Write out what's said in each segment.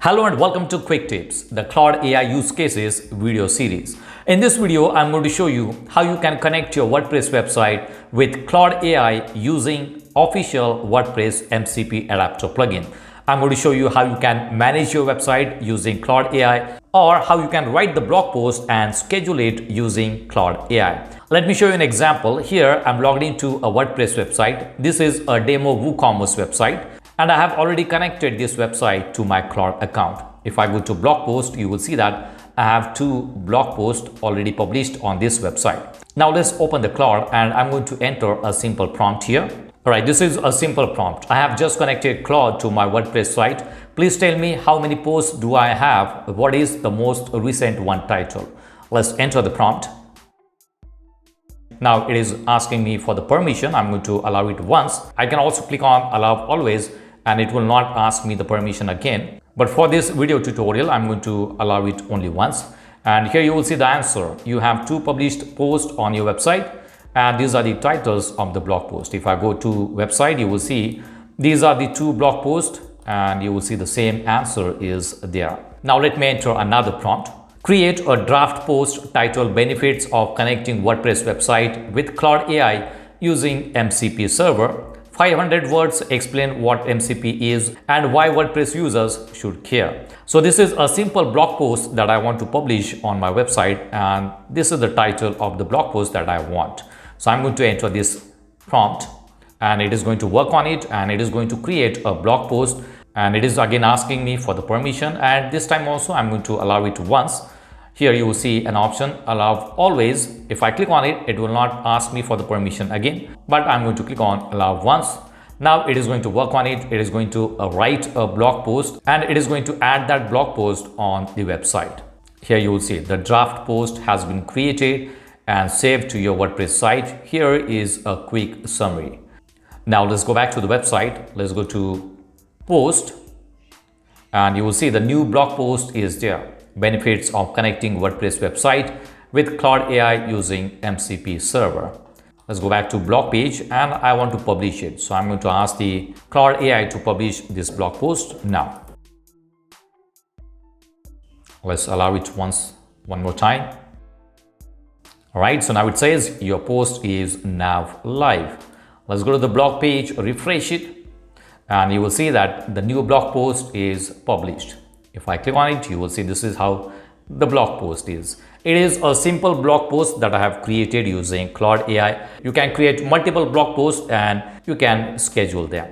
Hello and welcome to Quick Tips, the Claude AI use cases video series. In this video, I'm going to show you how you can connect your WordPress website with Claude AI using official WordPress MCP Adapter plugin. I'm going to show you how you can manage your website using Claude AI, or how you can write the blog post and schedule it using Claude AI. Let me show you an example. Here, I'm logged into a WordPress website. This is a demo WooCommerce website, and I have already connected this website to my Claude account. If I go to blog post, you will see that I have 2 blog posts already published on this website. Now let's open the Claude and I'm going to enter a simple prompt here. Alright, this is a simple prompt. I have just connected Claude to my WordPress site. Please tell me how many posts do I have? What is the most recent one title? Let's enter the prompt. Now it is asking me for the permission. I'm going to allow it once. I can also click on allow always and it will not ask me the permission again. But for this video tutorial, I'm going to allow it only once. And here you will see the answer. You have 2 published posts on your website, and these are the titles of the blog post. If I go to website, you will see these are the 2 blog posts and you will see the same answer is there. Now let me enter another prompt. Create a draft post titled Benefits of Connecting WordPress Website with Claude AI using MCP Server. 500 words explain what MCP is and why WordPress users should care. So this is a simple blog post that I want to publish on my website, and this is the title of the blog post that I want. So I'm going to enter this prompt and it is going to work on it, and it is going to create a blog post, and it is again asking me for the permission, and this time also I'm going to allow it once. Here you will see an option allow always. If I click on it, it will not ask me for the permission again, but I'm going to click on allow once. Now it is going to work on it. It is going to write a blog post and it is going to add that blog post on the website. Here you will see the draft post has been created and saved to your WordPress site. Here is a quick summary. Now let's go back to the website. Let's go to post and you will see the new blog post is there. Benefits of connecting WordPress website with Claude AI using MCP Server. Let's go back to blog page and I want to publish it. So I'm going to ask the Claude AI to publish this blog post now. Let's allow it one more time. All right, so now it says your post is now live. Let's go to the blog page, refresh it, and you will see that the new blog post is published. If I click on it, you will see this is how the blog post is. It is a simple blog post that I have created using Claude AI. You can create multiple blog posts and you can schedule them.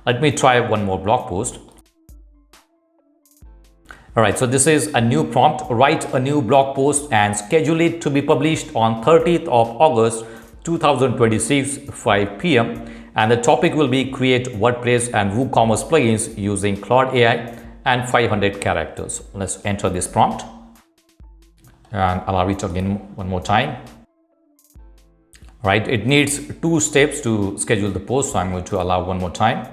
Let me try one more blog post. All right, so this is a new prompt. Write a new blog post and schedule it to be published on 30th of August 2026, 5 p.m. And the topic will be create WordPress and WooCommerce plugins using Claude AI and 500 characters. Let's enter this prompt and allow it again one more time. All right, it needs 2 steps to schedule the post, so I'm going to allow one more time.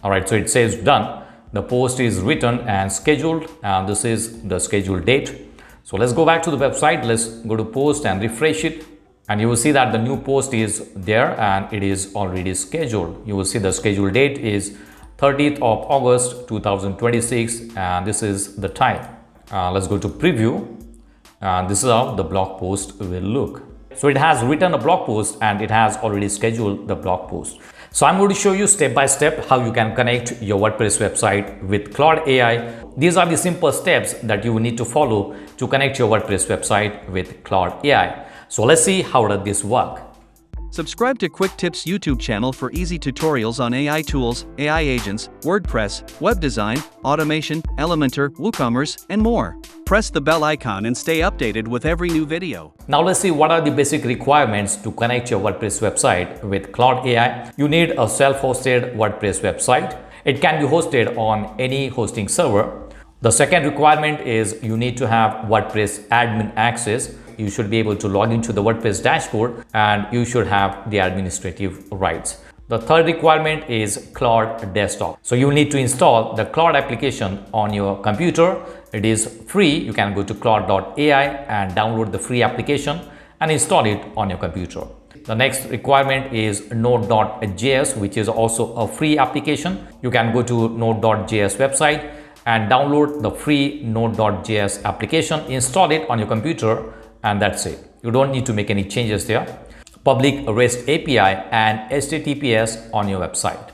All right, so it says done. The post is written and scheduled, and this is the scheduled date. So let's go back to the website. Let's go to post and refresh it, and you will see that the new post is there and it is already scheduled. You will see the scheduled date is 30th of August 2026, and this is the time. Let's go to preview, and this is how the blog post will look. So it has written a blog post and it has already scheduled the blog post. So I'm going to show you step by step how you can connect your WordPress website with Claude AI. These are the simple steps that you will need to follow to connect your WordPress website with Claude AI. So let's see how does this work. Subscribe to Quick Tips YouTube channel for easy tutorials on AI tools, AI agents, WordPress, web design, automation, Elementor, WooCommerce, and more. Press the bell icon and stay updated with every new video. Now let's see what are the basic requirements to connect your WordPress website with Claude AI. You need a self-hosted WordPress website. It can be hosted on any hosting server. The second requirement is you need to have WordPress admin access. You should be able to log into the WordPress dashboard and you should have the administrative rights. The third requirement is Claude Desktop. So you need to install the Claude application on your computer. It is free. You can go to claude.ai and download the free application and install it on your computer. The next requirement is node.js, which is also a free application. You can go to node.js website and download the free node.js application, install it on your computer, and that's it. You don't need to make any changes there. Public REST API and HTTPS on your website.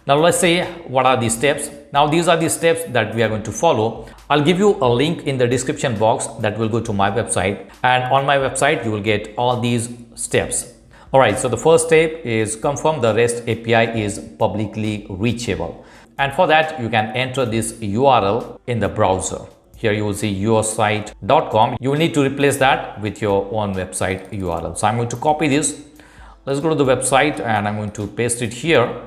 Now let's say what are these steps. Now these are the steps that we are going to follow. I'll give you a link in the description box that will go to my website, and on my website you will get all these steps. Alright, so the first step is confirm the REST API is publicly reachable, and for that you can enter this URL in the browser. Here you will see yoursite.com. You will need to replace that with your own website URL. So I'm going to copy this. Let's go to the website and I'm going to paste it here.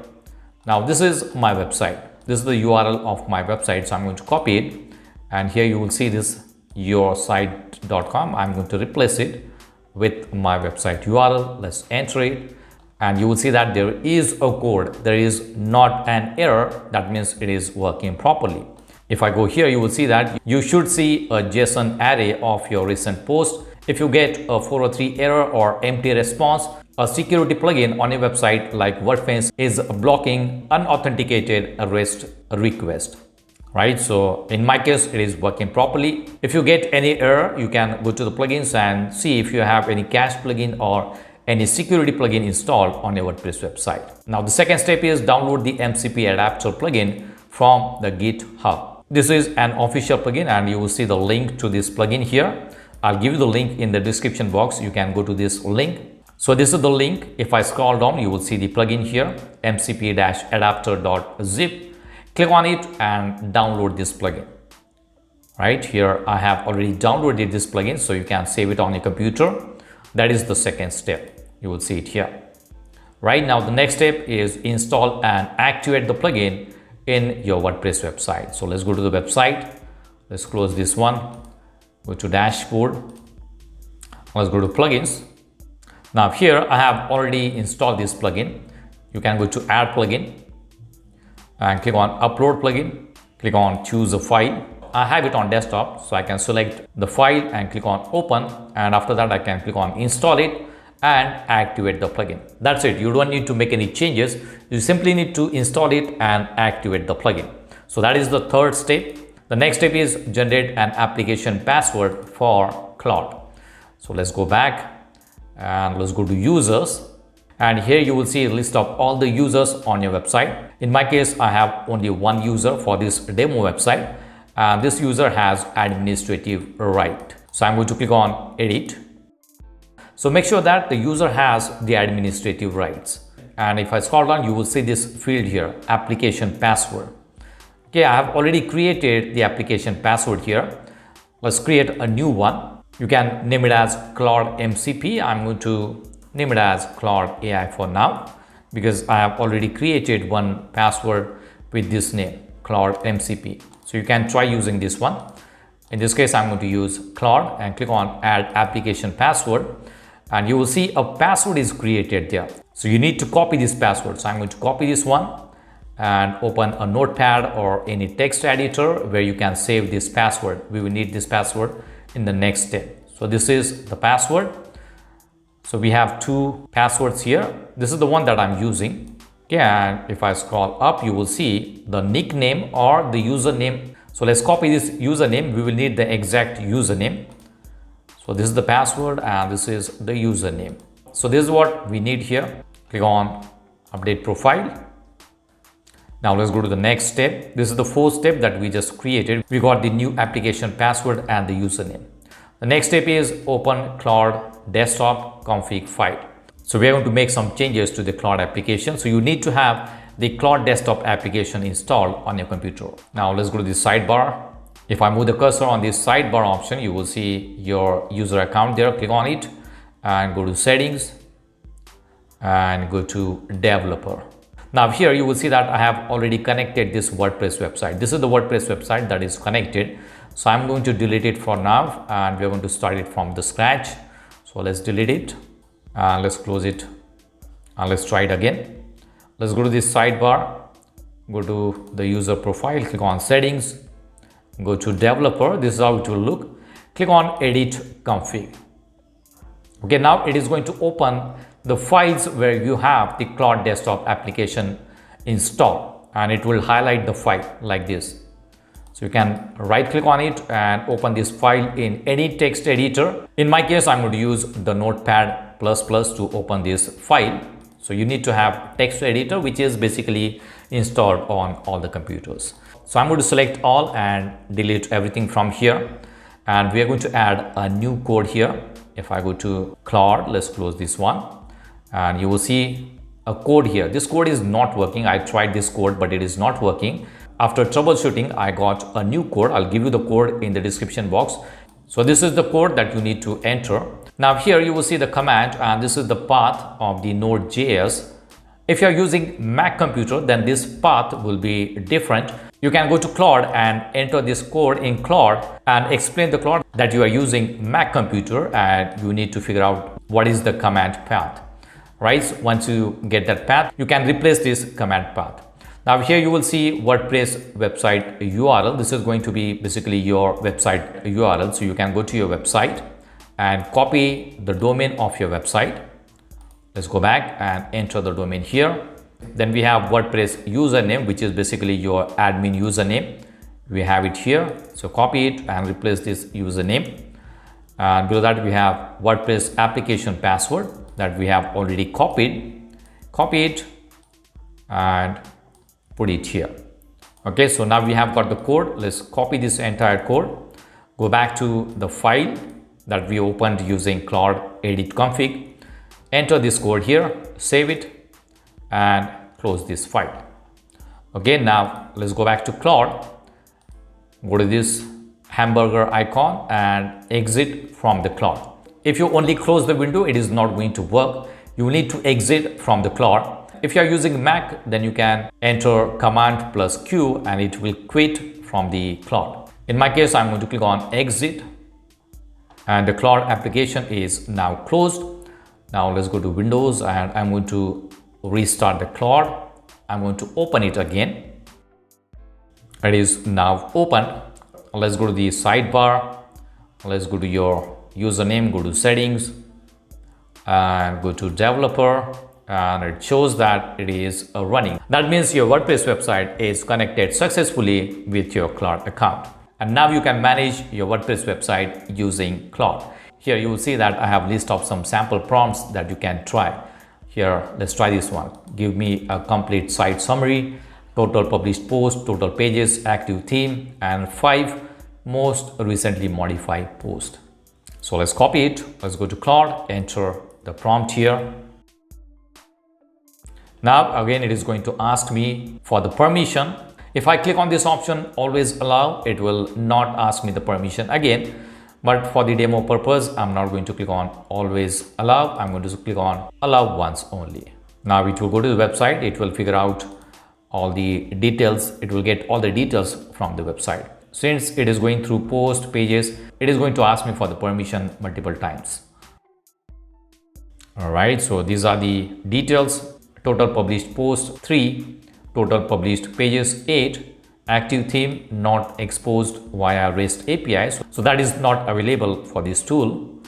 Now this is my website. This is the URL of my website. So I'm going to copy it, and here you will see this yoursite.com. I'm going to replace it with my website URL. Let's enter it, and you will see that there is a code. There is not an error. That means it is working properly. If I go here, you will see that you should see a JSON array of your recent post. If you get a 403 error or empty response, a security plugin on your website like WordPress is blocking unauthenticated REST request. Right, so in my case it is working properly. If you get any error, you can go to the plugins and see if you have any cache plugin or any security plugin installed on your WordPress website. Now the second step is download the MCP Adapter plugin from the GitHub. This is an official plugin, and you will see the link to this plugin here. I'll give you the link in the description box. You can go to this link. So this is the link. If I scroll down, you will see the plugin here, mcp-adapter.zip. Click on it and download this plugin. Right here, I have already downloaded this plugin, so you can save it on your computer. That is the second step. You will see it here. Right now, the next step is install and activate the plugin in your WordPress website. So let's go to the website. Let's close this one. Go to dashboard. Let's go to plugins. Now here I have already installed this plugin. You can go to add plugin and click on upload plugin. Click on choose a file. I have it on desktop, so I can select the file and click on open, and after that I can click on install it and activate the plugin. That's it. You don't need to make any changes. You simply need to install it and activate the plugin. So that is the third step. The next step is generate an application password for Claude. So let's go back and let's go to users, and here you will see a list of all the users on your website. In my case, I have only one user for this demo website, and this user has administrative right. So I'm going to click on edit. So make sure that the user has the administrative rights. And if I scroll down, you will see this field here, application password. Okay, I have already created the application password here. Let's create a new one. You can name it as Claude MCP. I'm going to name it as Claude AI for now, because I have already created one password with this name, Claude MCP. So you can try using this one. In this case, I'm going to use Claude and click on add application password. And you will see a password is created there. So you need to copy this password. So I'm going to copy this one and open a notepad or any text editor where you can save this password. We will need this password in the next step. So this is the password. So we have two passwords here. This is the one that I'm using. Okay, and if I scroll up, you will see the nickname or the username. So let's copy this username. We will need the exact username. So this is the password and this is the username. So this is what we need here. Click on update profile. Now let's go to the next step. This is the fourth step that we just created. We got the new application password and the username. The next step is open Claude Desktop config file. So we are going to make some changes to the Claude application. So you need to have the Claude Desktop application installed on your computer. Now let's go to the sidebar. If I move the cursor on this sidebar option, you will see your user account there. Click on it and go to settings and go to developer. Now here you will see that I have already connected this WordPress website. This is the WordPress website that is connected. So I'm going to delete it for now and we're going to start it from the scratch. So let's delete it and let's close it and let's try it again. Let's go to this sidebar, go to the user profile, click on settings, go to developer. This is how it will look. Click on edit config. Okay, now it is going to open the files where you have the Claude Desktop application installed, and it will highlight the file like this. So you can right click on it and open this file in any text editor. In my case, I'm going to use the Notepad++ to open this file. So you need to have text editor, which is basically installed on all the computers. So I'm going to select all and delete everything from here. And we are going to add a new code here. If I go to Claude, let's close this one. And you will see a code here. This code is not working. I tried this code, but it is not working. After troubleshooting, I got a new code. I'll give you the code in the description box. So this is the code that you need to enter. Now here you will see the command, and this is the path of the Node.js. If you are using Mac computer, then this path will be different. You can go to Claude and enter this code in Claude and explain to Claude that you are using Mac computer and you need to figure out what is the command path. Right? So once you get that path, you can replace this command path. Now here you will see WordPress website URL. This is going to be basically your website URL. So you can go to your website and copy the domain of your website. Let's go back and enter the domain here. Then we have WordPress username, which is basically your admin username. We have it here. So copy it and replace this username. And below that we have WordPress application password that we have already copied. Copy it and put it here. Okay, so now we have got the code. Let's copy this entire code. Go back to the file that we opened using Claude edit config. Enter this code here, save it and close this file. Okay, now let's go back to Claude. Go to this hamburger icon and exit from the Claude. If you only close the window, it is not going to work. You need to exit from the Claude. If you are using Mac, then you can enter Command+Q and it will quit from the Claude. In my case, I'm going to click on exit and the Claude application is now closed. Now let's go to Windows and I'm going to restart the Claude. I'm going to open it again. It is now open. Let's go to the sidebar. Let's go to your username, go to settings and go to developer, and it shows that it is running. That means your WordPress website is connected successfully with your Claude account. And now you can manage your WordPress website using Claude. Here you will see that I have list of some sample prompts that you can try. Here, let's try this one. Give me a complete site summary, total published posts, total pages, active theme, and 5 most recently modified posts. So let's copy it. Let's go to Claude, enter the prompt here. Now again, it is going to ask me for the permission. If I click on this option, always allow, it will not ask me the permission again. But for the demo purpose, I'm not going to click on always allow. I'm going to click on allow once only. Now it will go to the website. It will figure out all the details. It will get all the details from the website. Since it is going through post pages, it is going to ask me for the permission multiple times. All right, so these are the details. Total published posts 3, total published pages 8, active theme not exposed via REST API. So that is not available for this tool.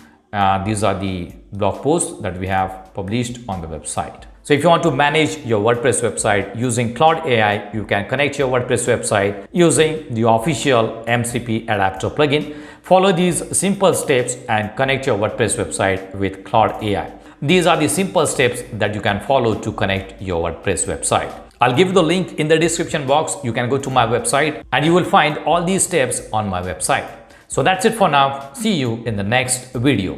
These are the blog posts that we have published on the website. So if you want to manage your WordPress website using Claude AI, you can connect your WordPress website using the official MCP Adapter plugin. Follow these simple steps and connect your WordPress website with Claude AI. These are the simple steps that you can follow to connect your WordPress website. I'll give you the link in the description box. You can go to my website and you will find all these steps on my website. So that's it for now. See you in the next video.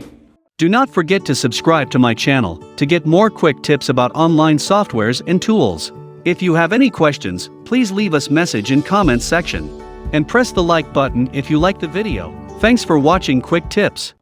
Do not forget to subscribe to my channel to get more quick tips about online softwares and tools. If you have any questions, please leave us message in comments section. And press the like button if you like the video. Thanks for watching Quick Tips.